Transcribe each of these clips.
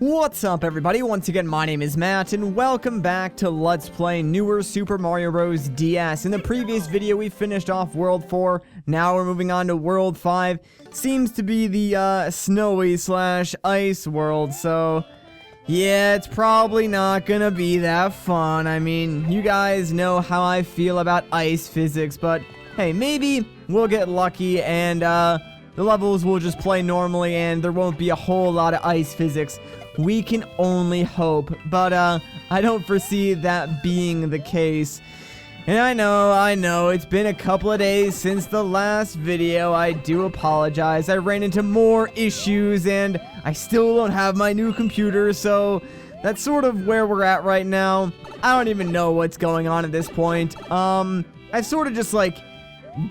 What's up, everybody? Once again, my name is Matt, and welcome back to Let's Play Newer Super Mario Bros. DS. In the previous video, we finished off World 4. Now we're moving on to World 5. Seems to be the, snowy/ice world, so... yeah, it's probably not gonna be that fun. I mean, you guys know how I feel about ice physics, but... hey, maybe we'll get lucky, and, the levels will just play normally, and there won't be a whole lot of ice physics. We can only hope, but I don't foresee that being the case. And I know, it's been a couple of days since the last video. I do apologize. I ran into more issues, and I still don't have my new computer, so that's sort of where we're at right now. I don't even know what's going on at this point. I've sort of just, like,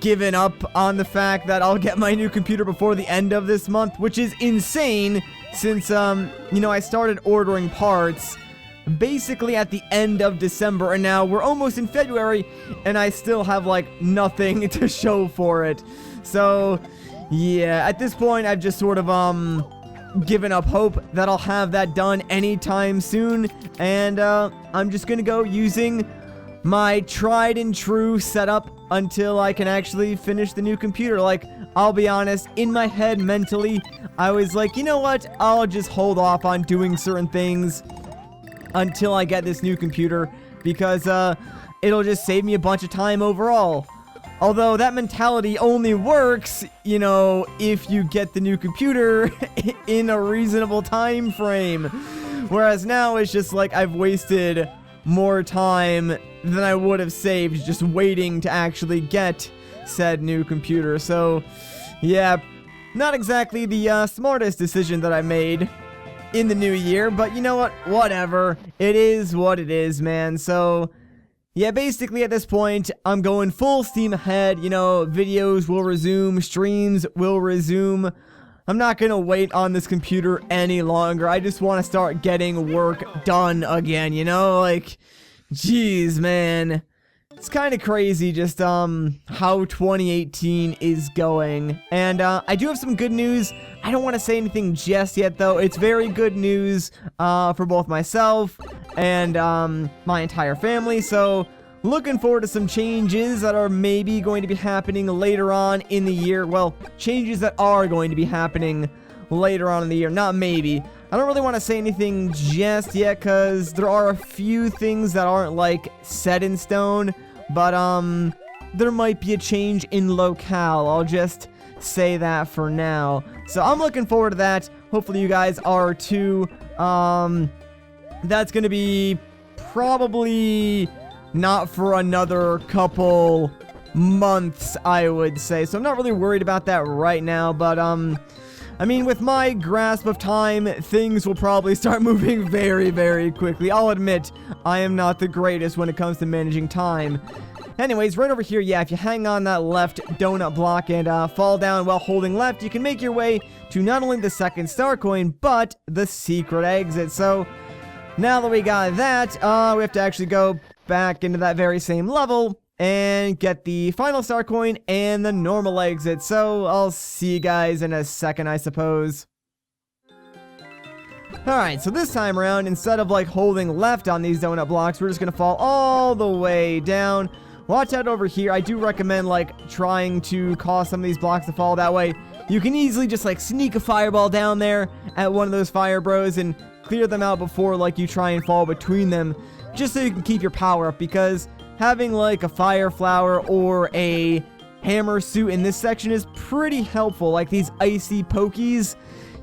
given up on the fact that I'll get my new computer before the end of this month, which is insane. Since, I started ordering parts basically at the end of December, and now we're almost in February, and I still have, like, nothing to show for it. So, yeah, at this point, I've just sort of, given up hope that I'll have that done anytime soon, and, I'm just gonna go using my tried and true setup until I can actually finish the new computer. Like, I'll be honest, in my head mentally, I was like, you know what, I'll just hold off on doing certain things until I get this new computer, because it'll just save me a bunch of time overall. Although that mentality only works, if you get the new computer in a reasonable time frame. Whereas now it's just like I've wasted more time than I would have saved just waiting to actually get said new computer. So, yeah, not exactly the smartest decision that I made in the new year, but you know what? Whatever. It is what it is, man. So, yeah, basically at this point, I'm going full steam ahead. Videos will resume, streams will resume. I'm not gonna wait on this computer any longer. I just want to start getting work done again, like, jeez, man. It's kind of crazy just, how 2018 is going. And, I do have some good news. I don't want to say anything just yet, though. It's very good news, for both myself and, my entire family. So, looking forward to some changes that are maybe going to be happening later on in the year. Well, changes that are going to be happening later on in the year. Not maybe. I don't really want to say anything just yet, because there are a few things that aren't, like, set in stone. But, there might be a change in locale. I'll just say that for now. So, I'm looking forward to that. Hopefully, you guys are too. That's gonna be probably not for another couple months, I would say. So, I'm not really worried about that right now. But, I mean, with my grasp of time, things will probably start moving very, very quickly. I'll admit, I am not the greatest when it comes to managing time. Anyways, right over here, yeah, if you hang on that left donut block and fall down while holding left, you can make your way to not only the second star coin, but the secret exit. So, now that we got that, we have to actually go back into that very same level and get the final star coin and the normal exit. So, I'll see you guys in a second, I suppose. Alright, so this time around, instead of, like, holding left on these donut blocks, we're just gonna fall all the way down. Watch out over here. I do recommend, like, trying to cause some of these blocks to fall. That way, you can easily just, like, sneak a fireball down there at one of those fire bros and clear them out before, like, you try and fall between them, just so you can keep your power up, because having, like, a fire flower or a hammer suit in this section is pretty helpful. Like, these icy pokies,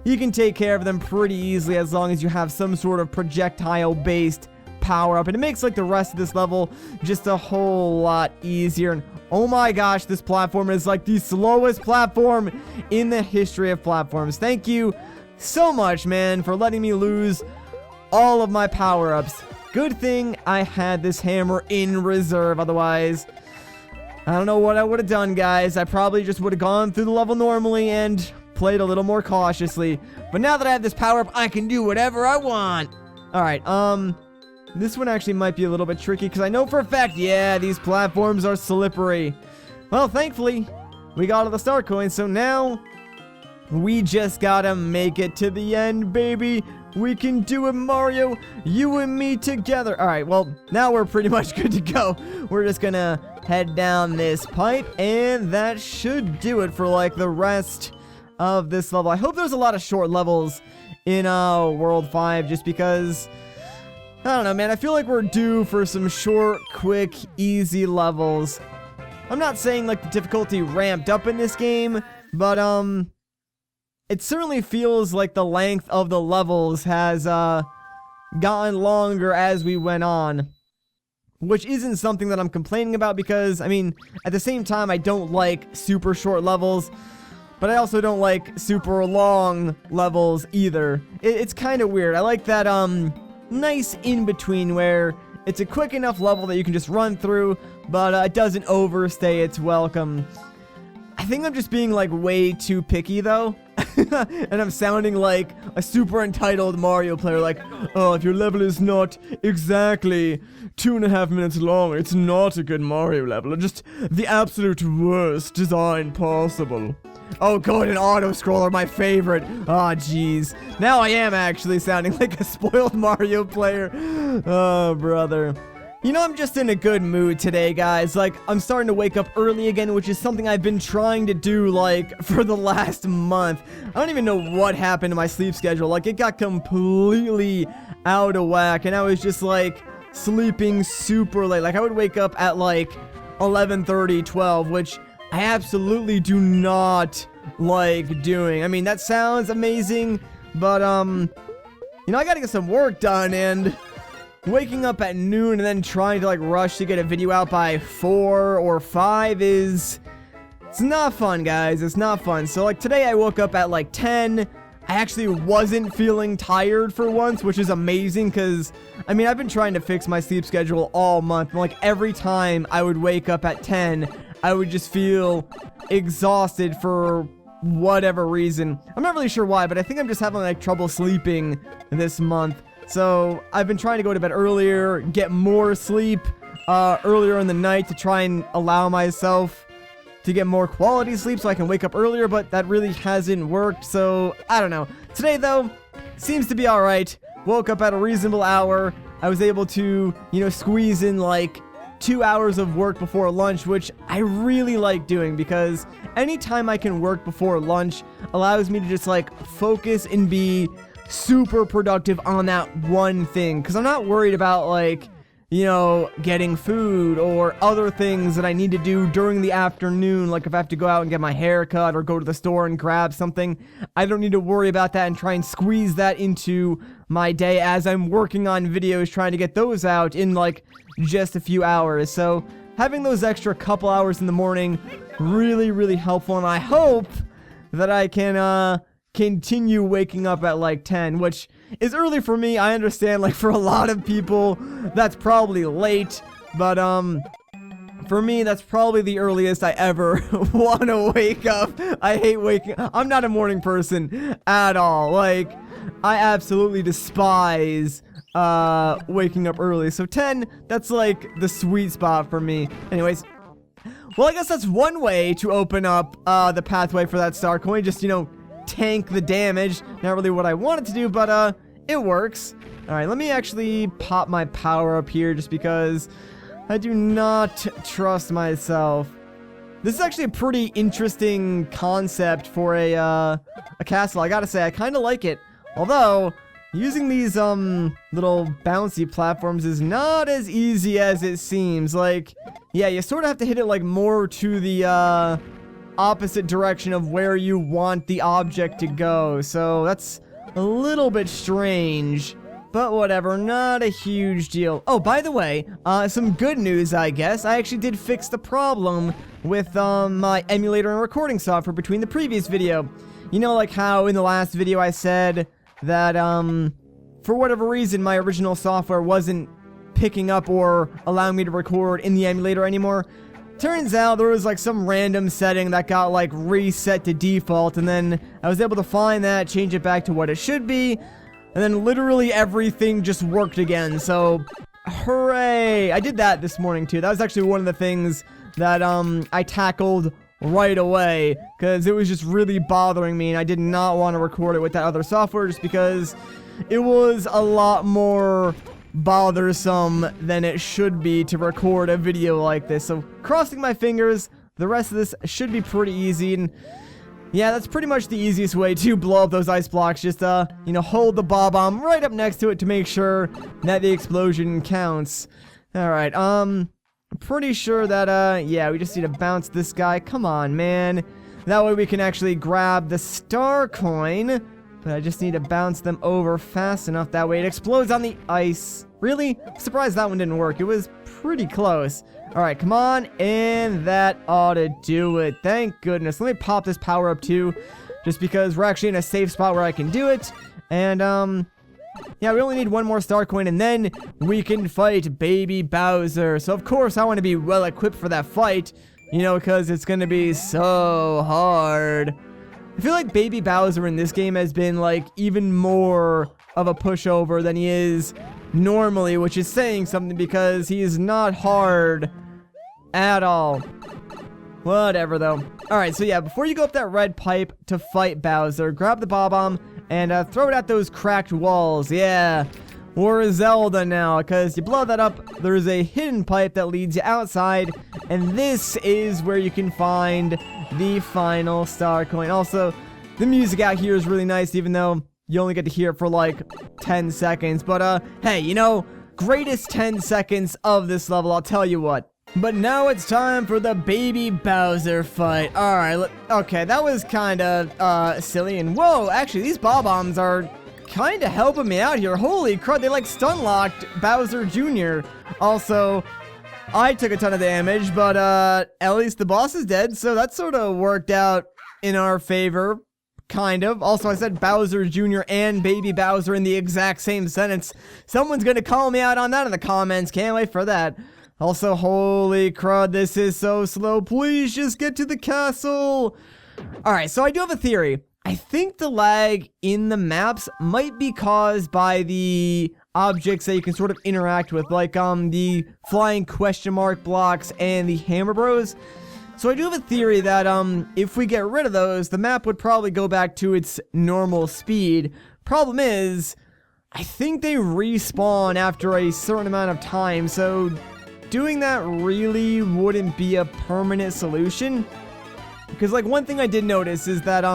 you can take care of them pretty easily as long as you have some sort of projectile-based power up, and it makes, like, the rest of this level just a whole lot easier. And oh my gosh, this platform is, like, the slowest platform in the history of platforms. Thank you so much, man, for letting me lose all of my power-ups. Good thing I had this hammer in reserve. Otherwise, I don't know what I would have done, guys. I probably just would have gone through the level normally and played a little more cautiously. But now that I have this power-up, I can do whatever I want. Alright, this one actually might be a little bit tricky, because I know for a fact, yeah, these platforms are slippery. Well, thankfully, we got all the star coins, so now we just gotta make it to the end, baby. We can do it, Mario. You and me together. All right, well, now we're pretty much good to go. We're just gonna head down this pipe, and that should do it for, like, the rest of this level. I hope there's a lot of short levels in World 5, just because, I don't know, man. I feel like we're due for some short, quick, easy levels. I'm not saying, like, the difficulty ramped up in this game, but, it certainly feels like the length of the levels has, gotten longer as we went on. Which isn't something that I'm complaining about because, I mean, at the same time, I don't like super short levels, but I also don't like super long levels either. It's kind of weird. I like that, nice in-between where it's a quick enough level that you can just run through, but it doesn't overstay its welcome. I think I'm just being, like, way too picky, though. And I'm sounding like a super entitled Mario player, like, oh, if your level is not exactly 2.5 minutes long, it's not a good Mario level. Just the absolute worst design possible. Oh, good, an auto-scroller, my favorite. Ah, jeez. Now I am actually sounding like a spoiled Mario player. Oh, brother. You know, I'm just in a good mood today, guys. Like, I'm starting to wake up early again, which is something I've been trying to do, like, for the last month. I don't even know what happened to my sleep schedule. Like, it got completely out of whack, and I was just, like, sleeping super late. Like, I would wake up at, like, 11:30, 12, which I absolutely do not like doing. I mean, that sounds amazing, but, you know, I gotta get some work done, and waking up at noon and then trying to, like, rush to get a video out by 4 or 5 it's not fun, guys. It's not fun. So, like, today I woke up at, like, 10. I actually wasn't feeling tired for once, which is amazing because, I mean, I've been trying to fix my sleep schedule all month. And, like, every time I would wake up at 10, I would just feel exhausted for whatever reason. I'm not really sure why, but I think I'm just having, like, trouble sleeping this month. So, I've been trying to go to bed earlier, get more sleep earlier in the night to try and allow myself to get more quality sleep so I can wake up earlier, but that really hasn't worked, so I don't know. Today, though, seems to be alright. Woke up at a reasonable hour. I was able to, you know, squeeze in, like, 2 hours of work before lunch, which I really like doing because anytime I can work before lunch allows me to just, like, focus and be super productive on that one thing, because I'm not worried about, like, you know, getting food or other things that I need to do during the afternoon, like if I have to go out and get my hair cut or go to the store and grab something. I don't need to worry about that and try and squeeze that into my day as I'm working on videos trying to get those out in, like, just a few hours. So having those extra couple hours in the morning, really, really helpful, and I hope that I can, continue waking up at, like, 10, which is early for me. I understand, like, for a lot of people, that's probably late, but, for me, that's probably the earliest I ever want to wake up. I hate waking up. I'm not a morning person at all. Like, I absolutely despise, waking up early. So 10, that's, like, the sweet spot for me. Anyways, well, I guess that's one way to open up, the pathway for that star coin. Just, you know, tank the damage. Not really what I wanted to do, but it works. Alright, let me actually pop my power up here just because I do not trust myself. This is actually a pretty interesting concept for a castle. I gotta say, I kind of like it. Although, using these little bouncy platforms is not as easy as it seems. Like, yeah, you sort of have to hit it, like, more to the opposite direction of where you want the object to go, so that's a little bit strange, but whatever, not a huge deal. Oh, by the way, some good news, I guess. I actually did fix the problem with my emulator and recording software between the previous video. You know, like how in the last video I said that for whatever reason my original software wasn't picking up or allowing me to record in the emulator anymore. Turns out there was, like, some random setting that got, like, reset to default, and then I was able to find that, change it back to what it should be, and then literally everything just worked again. So hooray! I did that this morning too. That was actually one of the things that I tackled right away, because it was just really bothering me, and I did not want to record it with that other software just because it was a lot more bothersome than it should be to record a video like this. So crossing my fingers, the rest of this should be pretty easy. And yeah, that's pretty much the easiest way to blow up those ice blocks. Just, you know, hold the bomb right up next to it to make sure that the explosion counts. Alright, I'm pretty sure that, yeah, we just need to bounce this guy. Come on, man. That way we can actually grab the star coin. But I just need to bounce them over fast enough. That way it explodes on the ice. Really? I'm surprised that one didn't work. It was pretty close. Alright, come on. And that ought to do it. Thank goodness. Let me pop this power up too. Just because we're actually in a safe spot where I can do it. And, yeah, we only need one more star coin. And then we can fight Baby Bowser. So, of course, I want to be well equipped for that fight. You know, because it's going to be so hard. I feel like Baby Bowser in this game has been, like, even more of a pushover than he is normally, which is saying something because he is not hard at all. Whatever, though. Alright, so yeah, before you go up that red pipe to fight Bowser, grab the bomb and throw it at those cracked walls. Yeah, we're Zelda now, because you blow that up, there's a hidden pipe that leads you outside, and this is where you can find the final star coin. Also, the music out here is really nice, even though you only get to hear it for like 10 seconds. But, hey, you know, greatest 10 seconds of this level, I'll tell you what. But now it's time for the Baby Bowser fight. Alright, okay, that was kind of, silly. And whoa, actually, these bombs are kind of helping me out here. Holy crud, they like stun-locked Bowser Jr. Also, I took a ton of damage, but, at least the boss is dead, so that sort of worked out in our favor. Kind of. Also, I said Bowser Jr. and Baby Bowser in the exact same sentence. Someone's gonna call me out on that in the comments. Can't wait for that. Also, holy crud, this is so slow. Please just get to the castle. Alright, so I do have a theory. I think the lag in the maps might be caused by the objects that you can sort of interact with, like the flying question mark blocks and the hammer bros. So I do have a theory that if we get rid of those, the map would probably go back to its normal speed. Problem is, I think they respawn after a certain amount of time, so doing that really wouldn't be a permanent solution. Because, like, one thing I did notice is that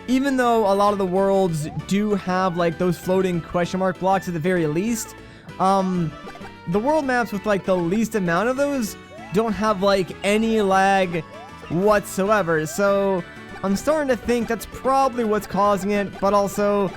even though a lot of the worlds do have, like, those floating question mark blocks at the very least, the world maps with, like, the least amount of those don't have, like, any lag whatsoever. So I'm starting to think that's probably what's causing it, but also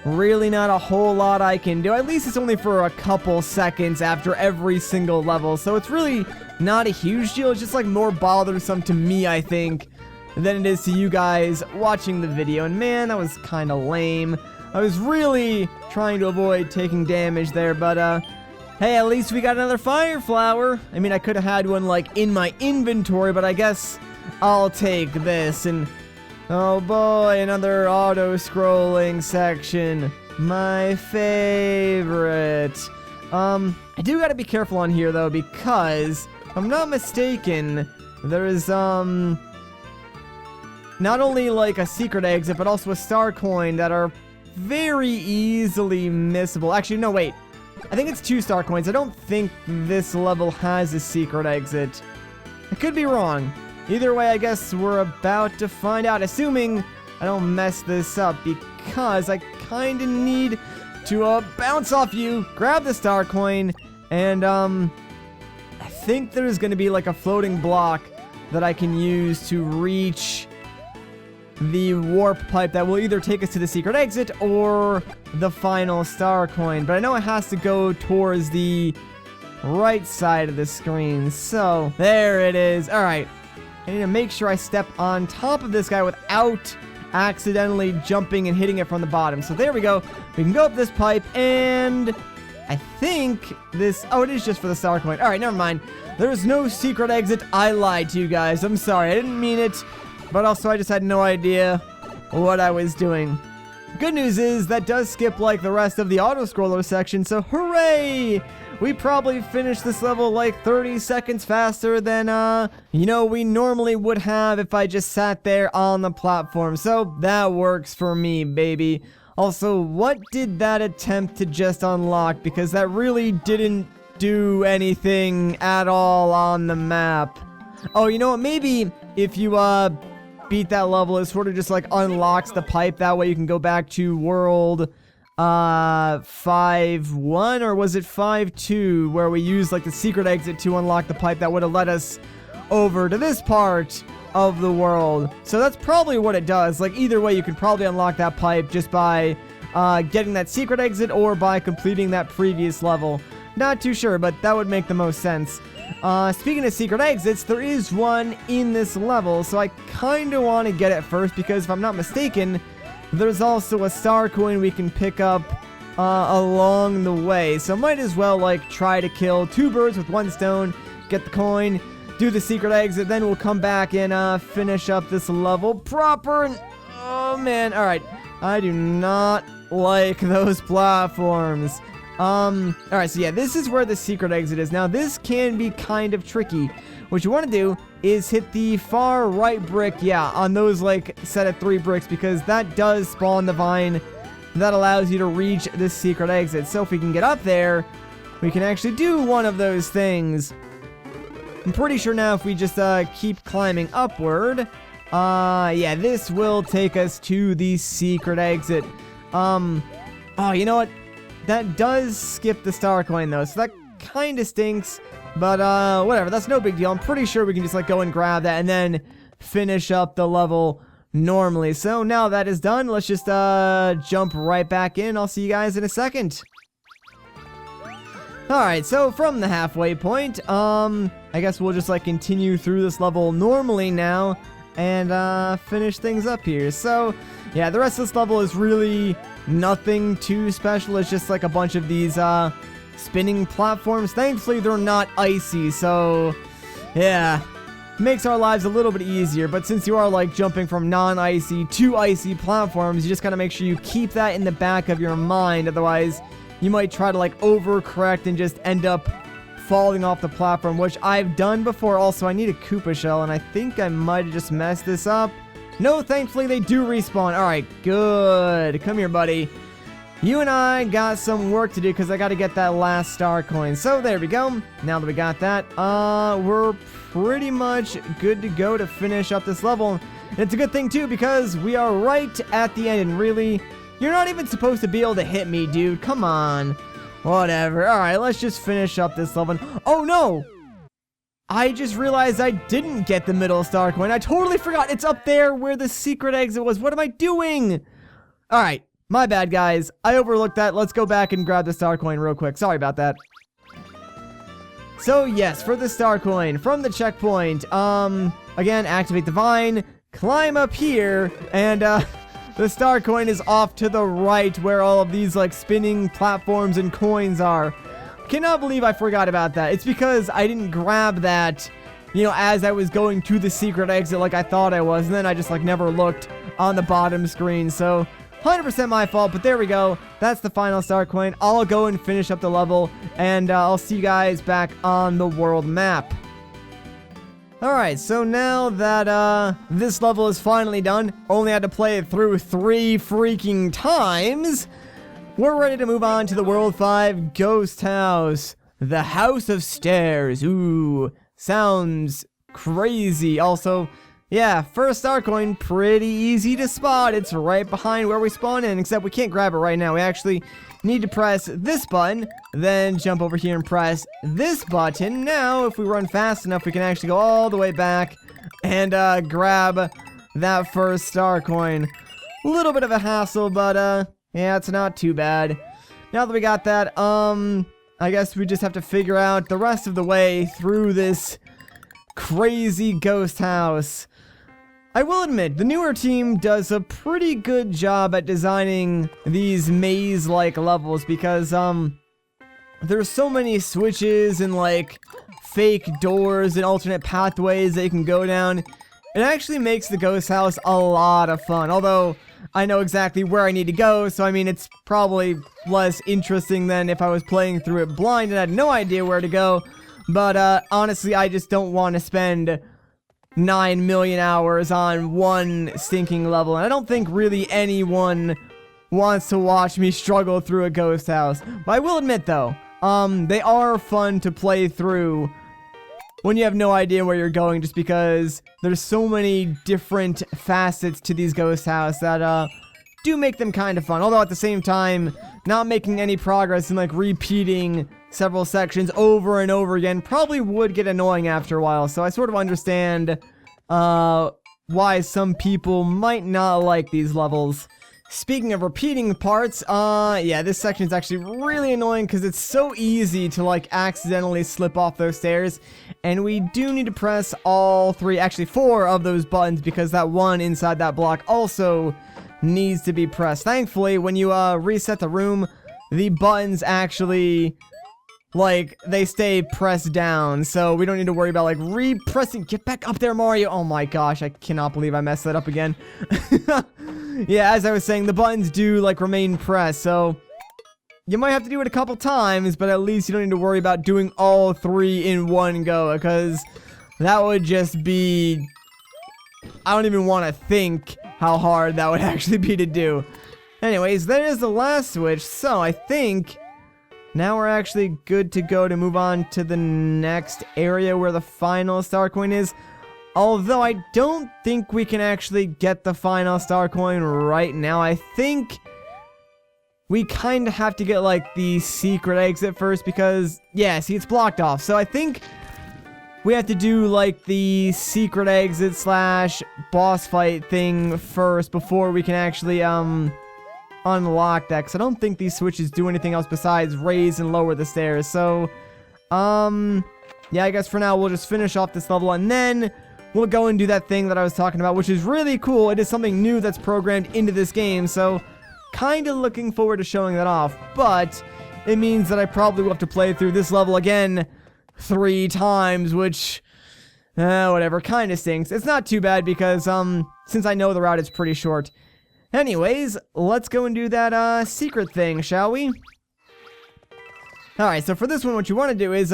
really not a whole lot I can do. At least it's only for a couple seconds after every single level, so it's really not a huge deal. It's just, like, more bothersome to me, I think, than it is to you guys watching the video. And man, that was kind of lame. I was really trying to avoid taking damage there, but hey, at least we got another fire flower. I mean, I could have had one, like, in my inventory, but I guess I'll take this. And oh boy, another auto-scrolling section. My favorite. I do gotta be careful on here, though, because if I'm not mistaken, there's, not only, like, a secret exit, but also a star coin that are very easily missable. Actually, no, wait. I think it's 2 star coins. I don't think this level has a secret exit. I could be wrong. Either way, I guess we're about to find out, assuming I don't mess this up, because I kind of need to bounce off you, grab the star coin, and I think there's going to be like a floating block that I can use to reach the warp pipe that will either take us to the secret exit or the final star coin. But I know it has to go towards the right side of the screen. So there it is. All right. I need to make sure I step on top of this guy without accidentally jumping and hitting it from the bottom. So there we go. We can go up this pipe, and I think this... Oh, it is just for the star coin. All right, never mind. There's no secret exit. I lied to you guys. I'm sorry. I didn't mean it. But also, I just had no idea what I was doing. Good news is, that does skip, like, the rest of the auto-scroller section, so hooray! We probably finished this level, like, 30 seconds faster than, you know, we normally would have if I just sat there on the platform. So, that works for me, baby. Also, what did that attempt to just unlock? Because that really didn't do anything at all on the map. Oh, you know what? Maybe if you beat that level, it sort of just like unlocks the pipe. That way you can go back to world 5-1, or was it 5-2, where we used like the secret exit to unlock the pipe that would have led us over to this part of the world. So that's probably what it does. Like, either way, you can probably unlock that pipe just by getting that secret exit or by completing that previous level. Not too sure, but that would make the most sense. Speaking of secret exits, there is one in this level, so I kind of want to get it first, because if I'm not mistaken, there's also a star coin we can pick up along the way. So might as well like try to kill two birds with one stone, get the coin, do the secret exit, then we'll come back and finish up this level proper. Oh man, alright. I do not like those platforms. Alright, so yeah, this is where the secret exit is. Now, this can be kind of tricky. What you want to do is hit the far right brick, yeah, on those, like, set of 3 bricks, because that does spawn the vine that allows you to reach this secret exit. So if we can get up there, we can actually do one of those things. I'm pretty sure now if we just keep climbing upward, yeah, this will take us to the secret exit. Oh, you know what? That does skip the star coin though, so that kind of stinks. But whatever, that's no big deal. I'm pretty sure we can just like go and grab that and then finish up the level normally. So now that is done, let's just jump right back in. I'll see you guys in a second. Alright, so from the halfway point, I guess we'll just like continue through this level normally now and finish things up here. So yeah, the rest of this level is really nothing too special. It's just like a bunch of these spinning platforms. Thankfully they're not icy, so yeah, makes our lives a little bit easier. But since you are like jumping from non-icy to icy platforms, you just gotta make sure you keep that in the back of your mind. Otherwise you might try to like overcorrect and just end up falling off the platform, which I've done before. Also, I need a Koopa shell, and I think I might have just messed this up. No, thankfully they do respawn. Alright, good. Come here, buddy. You and I got some work to do, because I got to get that last star coin. So there we go. Now that we got that, we're pretty much good to go to finish up this level. And it's a good thing too, because we are right at the end, and really, you're not even supposed to be able to hit me, dude. Come on. Whatever. Alright, let's just finish up this level. Oh, no! I just realized I didn't get the middle star coin. I totally forgot. It's up there where the secret exit was. What am I doing? Alright, my bad, guys. I overlooked that. Let's go back and grab the star coin real quick. Sorry about that. So, yes, for the star coin, from the checkpoint, again, activate the vine, climb up here, and, the star coin is off to the right where all of these like spinning platforms and coins are. Cannot believe I forgot about that. It's because I didn't grab that, you know, as I was going to the secret exit like I thought I was. And then I just like never looked on the bottom screen. So 100% my fault, but there we go. That's the final star coin. I'll go and finish up the level, and I'll see you guys back on the world map. Alright, so now that this level is finally done, only had to play it through 3 freaking times, we're ready to move on to the World 5 Ghost House. The House of Stairs. Ooh, sounds crazy. Also, yeah, first star coin, pretty easy to spot. It's right behind where we spawn in, except we can't grab it right now. We actually need to press this button, then jump over here and press this button. Now, if we run fast enough, we can actually go all the way back and grab that first star coin. A little bit of a hassle, but yeah, it's not too bad. Now that we got that, I guess we just have to figure out the rest of the way through this crazy ghost house. I will admit, the newer team does a pretty good job at designing these maze-like levels, because, there's so many switches and, like, fake doors and alternate pathways that you can go down. It actually makes the ghost house a lot of fun, although I know exactly where I need to go, so I mean, it's probably less interesting than if I was playing through it blind and had no idea where to go. But, honestly, I just don't want to spend 9 million hours on one stinking level, and I don't think really anyone wants to watch me struggle through a ghost house. But I will admit, though, they are fun to play through when you have no idea where you're going, just because there's so many different facets to these ghost houses that, do make them kind of fun. Although at the same time, not making any progress and like repeating several sections over and over again probably would get annoying after a while. So I sort of understand why some people might not like these levels. Speaking of repeating parts, yeah, this section is actually really annoying because it's so easy to like accidentally slip off those stairs. And we do need to press all three, actually 4 of those buttons, because that one inside that block also needs to be pressed. Thankfully, when you reset the room, the buttons actually, like, they stay pressed down, so we don't need to worry about like repressing. Get back up there, Mario. Oh my gosh, I cannot believe I messed that up again. Yeah, as I was saying, the buttons do like remain pressed, so you might have to do it a couple times, but at least you don't need to worry about doing all 3 in one go, because that would just be, I don't even want to think how hard that would actually be to do. Anyways, there's the last switch, so I think now we're actually good to go to move on to the next area where the final star coin is. Although I don't think we can actually get the final star coin right now. I think we kind of have to get like the secret exit first because, yeah, see, it's blocked off. So I think we have to do like the secret exit / boss fight thing first before we can actually unlock that, because I don't think these switches do anything else besides raise and lower the stairs. So yeah, I guess for now we'll just finish off this level and then we'll go and do that thing that I was talking about, which is really cool. It is something new that's programmed into this game, so kind of looking forward to showing that off. But it means that I probably will have to play through this level again 3 times, which whatever, kind of stinks. It's not too bad because since I know the route is pretty short. Anyways, let's go and do that secret thing, shall we? Alright, so for this one, what you want to do is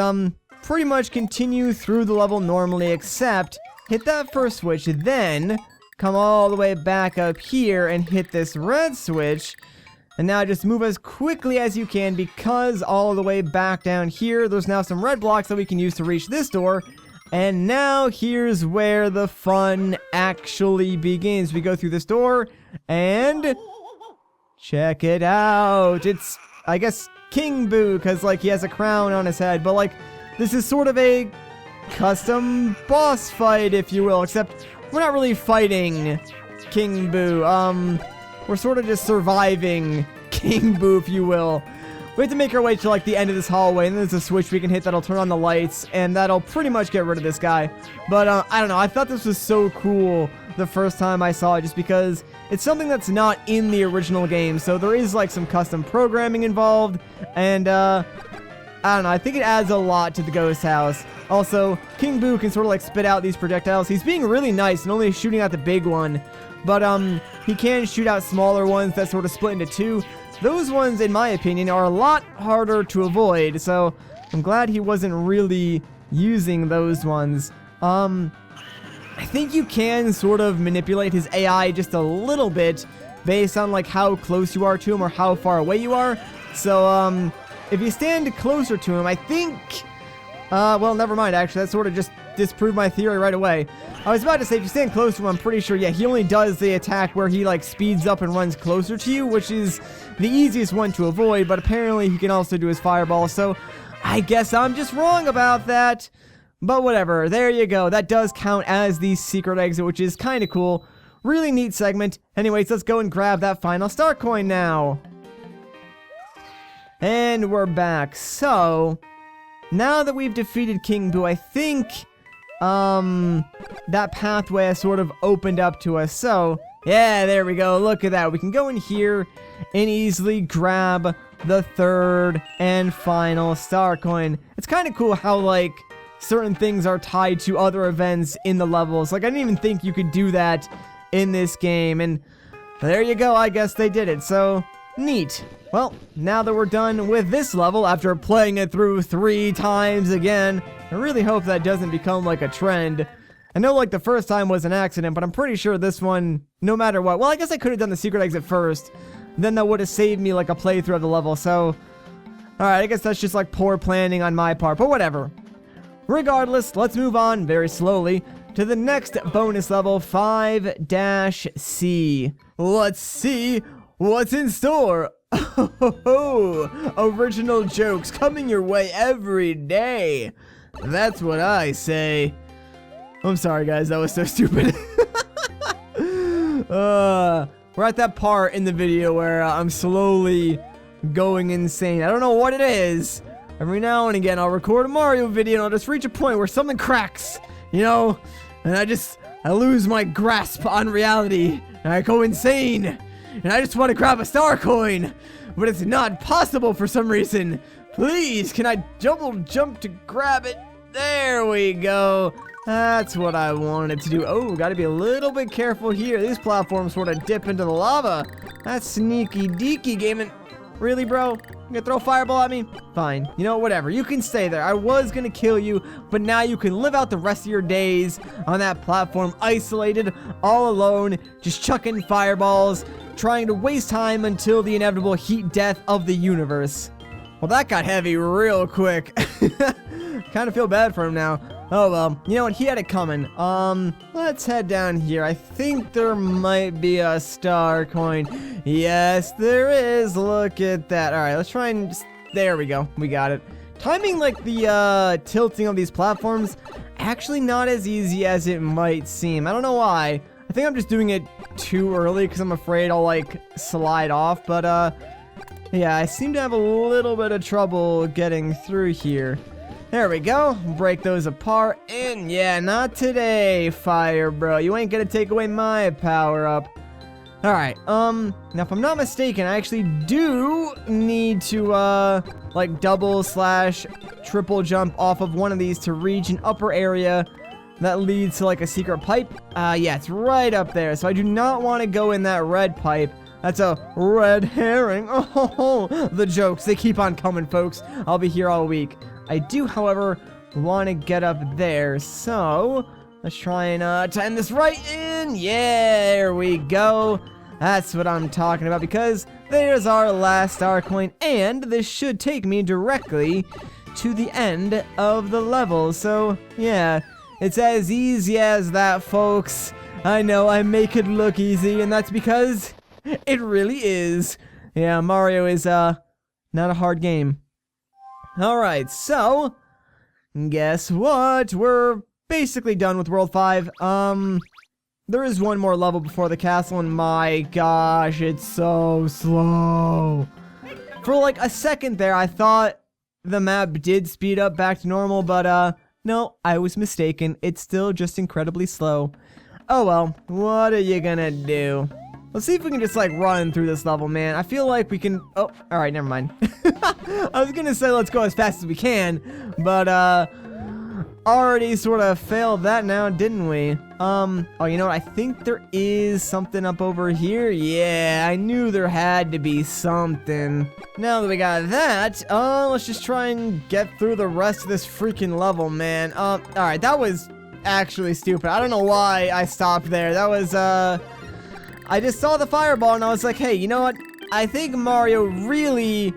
pretty much continue through the level normally, except hit that first switch, then come all the way back up here and hit this red switch. And now just move as quickly as you can, because all the way back down here, there's now some red blocks that we can use to reach this door. And now here's where the fun actually begins. We go through this door, and check it out. It's, I guess, King Boo, because, like, he has a crown on his head. But, like, this is sort of a custom boss fight, if you will, except we're not really fighting King Boo. We're sort of just surviving King Boo, if you will. We have to make our way to like the end of this hallway, and there's a switch we can hit that'll turn on the lights, and that'll pretty much get rid of this guy. But I don't know, I thought this was so cool the first time I saw it, just because it's something that's not in the original game, so there is like some custom programming involved, and I don't know, I think it adds a lot to the ghost house. Also, King Boo can sort of like spit out these projectiles. He's being really nice and only shooting out the big one, but he can shoot out smaller ones that sort of split into 2. Those ones, in my opinion, are a lot harder to avoid, so I'm glad he wasn't really using those ones. I think you can sort of manipulate his AI just a little bit based on like how close you are to him or how far away you are. So, if you stand closer to him, I think, well, never mind, actually, that sort of just disproved my theory right away. I was about to say, if you stand close to him, I'm pretty sure, yeah, he only does the attack where he, like, speeds up and runs closer to you, which is the easiest one to avoid, but apparently he can also do his fireball, so I guess I'm just wrong about that. But whatever, there you go. That does count as the secret exit, which is kind of cool. Really neat segment. Anyways, let's go and grab that final star coin now. And we're back. So, now that we've defeated King Boo, I think that pathway has sort of opened up to us. So, yeah, there we go. Look at that. We can go in here and easily grab the 3rd and final star coin. It's kind of cool how, like, certain things are tied to other events in the levels. Like, I didn't even think you could do that in this game. And there you go. I guess they did it. So, neat. Well, now that we're done with this level, after playing it through 3 times again, I really hope that doesn't become like a trend. I know like the first time was an accident, but I'm pretty sure this one, no matter what, well, I guess I could have done the secret exit first. then that would have saved me like a playthrough of the level. So, alright, I guess that's just like poor planning on my part, but whatever. Regardless, let's move on very slowly to the next bonus level, 5-C. Let's see what's in store. Oh, original jokes coming your way every day. That's what I say. I'm sorry, guys. That was so stupid. We're at that part in the video where I'm slowly going insane. I don't know what it is. Every now and again, I'll record a Mario video and I'll just reach a point where something cracks, you know? And I lose my grasp on reality. And I go insane. And I just want to grab a star coin. But it's not possible for some reason. Please, can I double jump to grab it? There we go. That's what I wanted to do. Oh, gotta be a little bit careful here. These platforms sort of dip into the lava. That's sneaky deaky gaming. Really, bro? You gonna throw a fireball at me? Fine. You know, whatever. You can stay there. I was gonna kill you, but now you can live out the rest of your days on that platform, isolated, all alone, just chucking fireballs, trying to waste time until the inevitable heat death of the universe. Well, that got heavy real quick. Kind of feel bad for him now. Oh, well. You know what? He had it coming. Let's head down here. I think there might be a star coin. Yes, there is. Look at that. All right, let's try and just... There we go. We got it. Timing, like, the, tilting of these platforms, actually not as easy as it might seem. I don't know why. I think I'm just doing it too early because I'm afraid I'll, like, slide off. But, yeah, I seem to have a little bit of trouble getting through here. There we go. Break those apart. And yeah, not today, fire bro. You ain't gonna take away my power up. Alright, now if I'm not mistaken, I actually do need to, like double/triple jump off of one of these to reach an upper area that leads to like a secret pipe. Yeah, it's right up there. So I do not want to go in that red pipe. That's a red herring. Oh, the jokes. They keep on coming, folks. I'll be here all week. I do, however, want to get up there, so let's try and time this right in. Yeah, there we go. That's what I'm talking about, because there's our last star coin, and this should take me directly to the end of the level. So, yeah, it's as easy as that, folks. I know I make it look easy, and that's because it really is. Yeah, Mario is, not a hard game. Alright, so, guess what? We're basically done with World 5. There is one more level before the castle, and my gosh, it's so slow. For like a second there, I thought the map did speed up back to normal, but, no, I was mistaken. It's still just incredibly slow. Oh well, what are you gonna do? Let's see if we can just, like, run through this level, man. I feel like we can... Oh, alright, never mind. I was gonna say let's go as fast as we can, but, already sort of failed that now, didn't we? Oh, you know what? I think there is something up over here. Yeah, I knew there had to be something. Now that we got that, let's just try and get through the rest of this freaking level, man. Alright, that was actually stupid. I don't know why I stopped there. That was, I just saw the fireball and I was like, hey, you know what? I think Mario really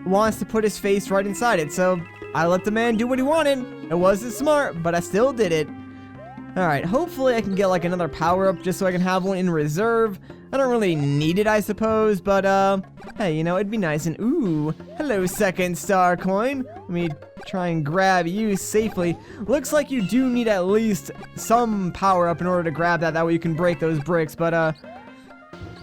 wants to put his face right inside it, so I let the man do what he wanted. It wasn't smart, but I still did it. Alright, hopefully I can get like another power-up just so I can have one in reserve. I don't really need it, I suppose, but hey, you know, it'd be nice. And ooh, hello, second star coin. Let me try and grab you safely. Looks like you do need at least some power-up in order to grab that. That way you can break those bricks, but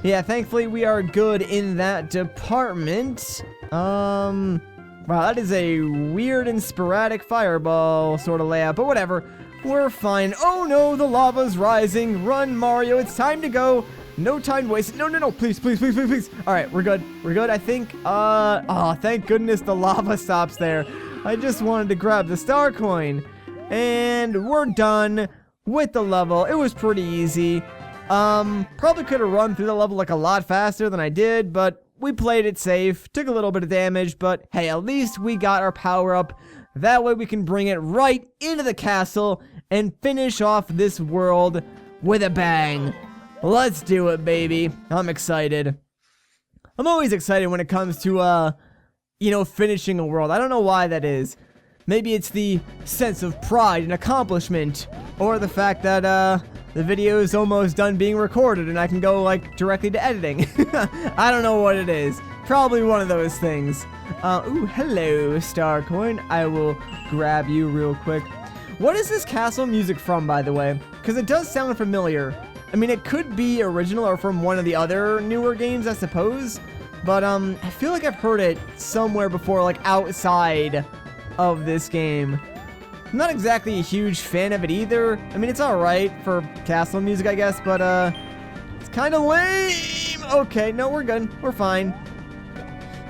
yeah, thankfully we are good in that department. Wow, that is a weird and sporadic fireball sort of layout, but whatever. We're fine. Oh no, the lava's rising. Run, Mario, it's time to go. No time to waste. No, no, no, please, please, please, please, please. All right, we're good. We're good, I think. Oh, thank goodness the lava stops there. I just wanted to grab the star coin. And we're done with the level. It was pretty easy. Probably could have run through the level like a lot faster than I did, but we played it safe, took a little bit of damage, but hey, at least we got our power up. That way we can bring it right into the castle and finish off this world with a bang. Let's do it, baby. I'm excited. I'm always excited when it comes to, finishing a world. I don't know why that is. Maybe it's the sense of pride and accomplishment, or the fact that, the video is almost done being recorded and I can go, like, directly to editing. I don't know what it is. Probably one of those things. Ooh, hello, Star Coin. I will grab you real quick. What is this castle music from, by the way? Because it does sound familiar. I mean, it could be original or from one of the other newer games, I suppose. But, I feel like I've heard it somewhere before, like, outside of this game. I'm not exactly a huge fan of it either. I mean, it's alright for castle music, I guess, but, it's kind of lame. Okay, no, we're good. We're fine.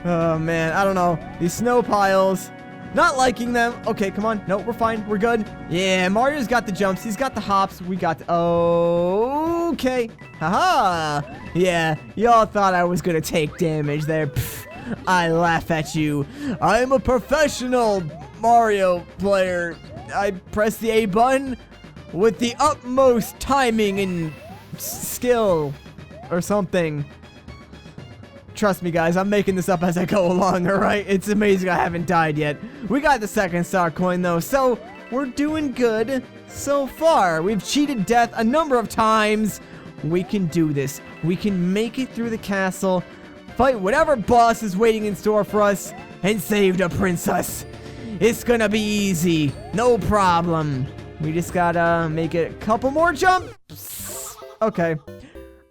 Oh, man, I don't know. These snow piles. Not liking them. Okay, come on. No, we're fine. We're good. Yeah, Mario's got the jumps. He's got the hops. We got the... Okay. Haha. Yeah, y'all thought I was gonna take damage there. Pfft, I laugh at you. I'm a professional Mario player. I press the A button with the utmost timing and skill or something. Trust me, guys, I'm making this up as I go along, alright? It's amazing I haven't died yet. We got the second star coin, though, so we're doing good so far. We've cheated death a number of times. We can do this. We can make it through the castle, fight whatever boss is waiting in store for us, and save the princess. It's gonna be easy. No problem. We just gotta make it a couple more jumps. Okay.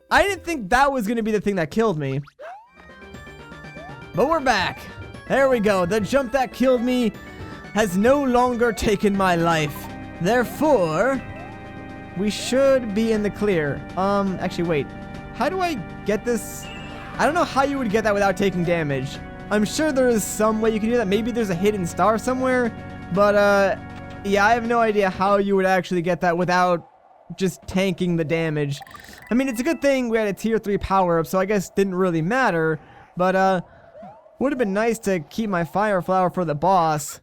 I didn't think that was gonna be the thing that killed me. But we're back. There we go. The jump that killed me has no longer taken my life. Therefore, we should be in the clear. Actually, wait. How do I get this? I don't know how you would get that without taking damage. I'm sure there is some way you can do that. Maybe there's a hidden star somewhere. But, yeah, I have no idea how you would actually get that without just tanking the damage. I mean, it's a good thing we had a tier 3 power-up, so I guess it didn't really matter. But, would have been nice to keep my fire flower for the boss.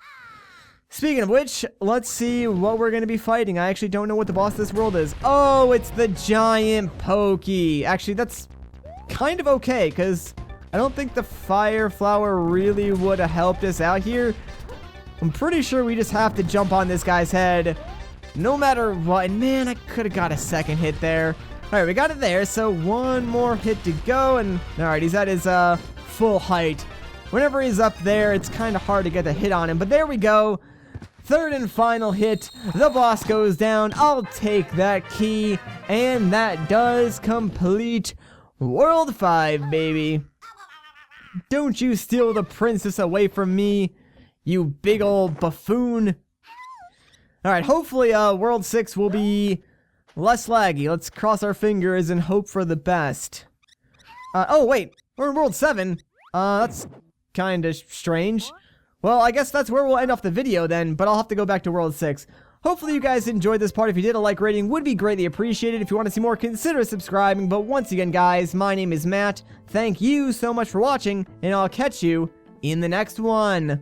Speaking of which, let's see what we're going to be fighting. I actually don't know what the boss of this world is. Oh, it's the giant Pokey. Actually, that's kind of okay, because I don't think the fire flower really would have helped us out here. I'm pretty sure we just have to jump on this guy's head no matter what. And man, I could have got a second hit there. All right, we got it there. So one more hit to go. And all right, he's at his full height. Whenever he's up there, it's kind of hard to get a hit on him. But there we go. Third and final hit. The boss goes down. I'll take that key. And that does complete World 5, baby. Don't you steal the princess away from me, you big old buffoon. Alright, hopefully World 6 will be less laggy. Let's cross our fingers and hope for the best. Oh wait, we're in World 7. That's kinda strange. Well, I guess that's where we'll end off the video then, but I'll have to go back to World 6. Hopefully you guys enjoyed this part. If you did, a like rating would be greatly appreciated. If you want to see more, consider subscribing. But once again, guys, my name is Matt. Thank you so much for watching, and I'll catch you in the next one.